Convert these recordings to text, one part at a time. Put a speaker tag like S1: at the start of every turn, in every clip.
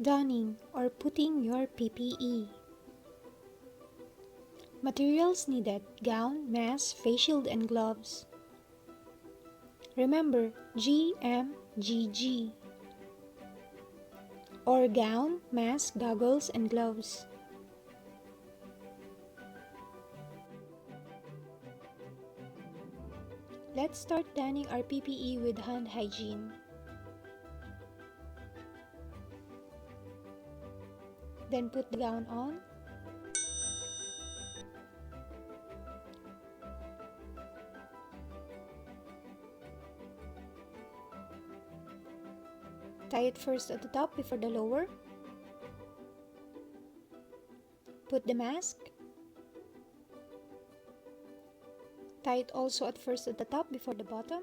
S1: Donning or putting your PPE. Materials needed: gown, mask, face shield, and gloves. Remember, GMGG, or gown, mask, goggles, and gloves. Let's start donning our PPE with hand hygiene. Then put the gown on. Tie it first at the top before the lower. Put the mask. Tie it also at first at the top before the bottom.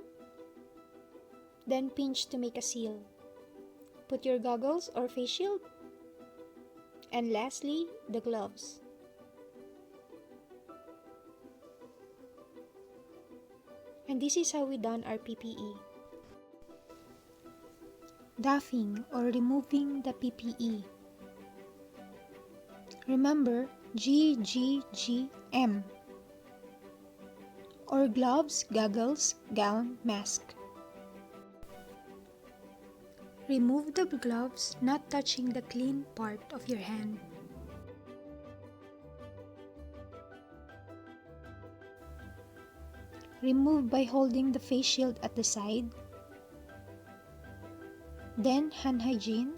S1: Then pinch to make a seal. Put your goggles or face shield. And lastly, the gloves. And this is how we don our PPE. Doffing or removing the PPE. Remember, GGGM, or gloves, goggles, gown, mask. Remove the gloves, not touching the clean part of your hand. Remove by holding the face shield at the side. Then hand hygiene.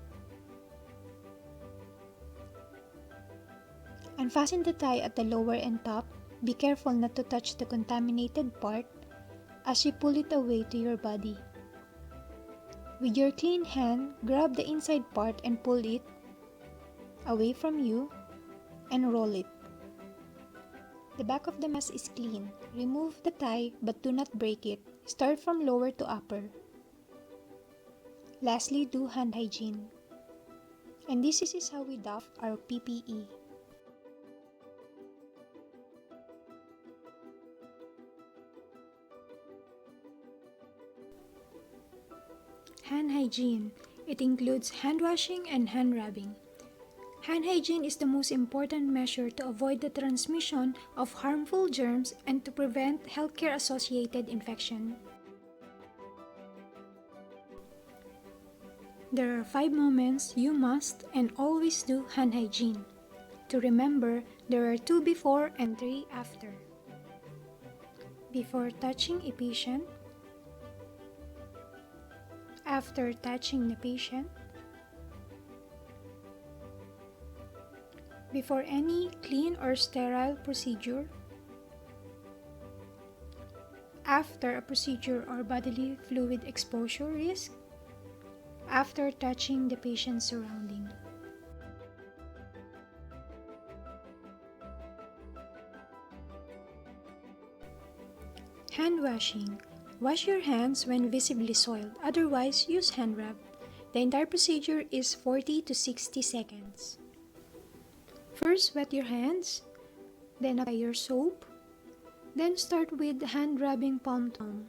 S1: Unfasten the tie at the lower and top. Be careful not to touch the contaminated part as you pull it away to your body. With your clean hand, grab the inside part and pull it away from you and roll it. The back of the mask is clean. Remove the tie but do not break it. Start from lower to upper. Lastly, do hand hygiene. And this is how we doff our PPE. Hand hygiene. It includes hand washing and hand rubbing. Hand hygiene is the most important measure to avoid the transmission of harmful germs and to prevent healthcare-associated infection. There are 5 moments you must and always do hand hygiene. To remember, there are 2 before and 3 after. Before touching a patient, after touching the patient, before any clean or sterile procedure, after a procedure or bodily fluid exposure risk, after touching the patient's surrounding. Hand washing. Wash your hands when visibly soiled, otherwise use Handrub. The entire procedure is 40 to 60 seconds. First, wet your hands, then apply your soap, then start with hand rubbing palm to palm.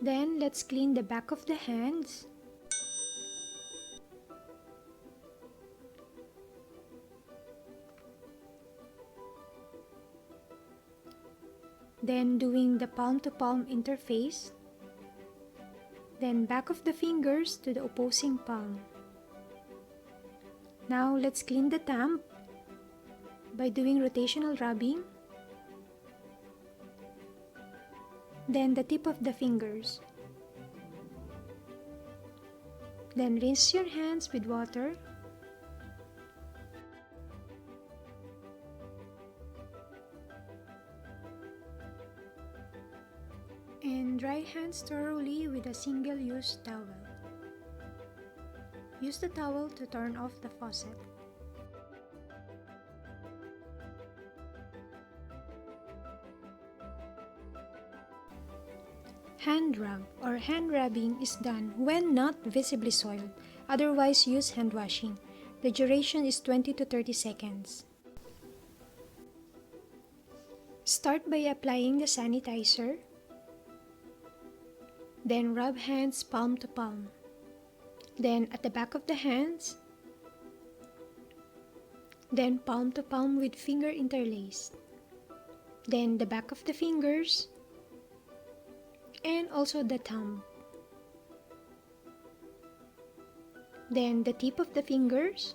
S1: Then, let's clean the back of the hands. Then doing the palm-to-palm interface. Then back of the fingers to the opposing palm. Now let's clean the thumb by doing rotational rubbing. Then the tip of the fingers. Then rinse your hands with water. And dry hands thoroughly with a single-use towel. Use the towel to turn off the faucet. Hand rub or hand rubbing is done when not visibly soiled, otherwise use hand washing. The duration is 20 to 30 seconds. Start by applying the sanitizer. Then rub hands palm to palm. Then at the back of the hands. Then palm to palm with finger interlaced. Then the back of the fingers. And also the thumb. Then the tip of the fingers.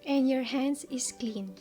S1: And your hands is clean.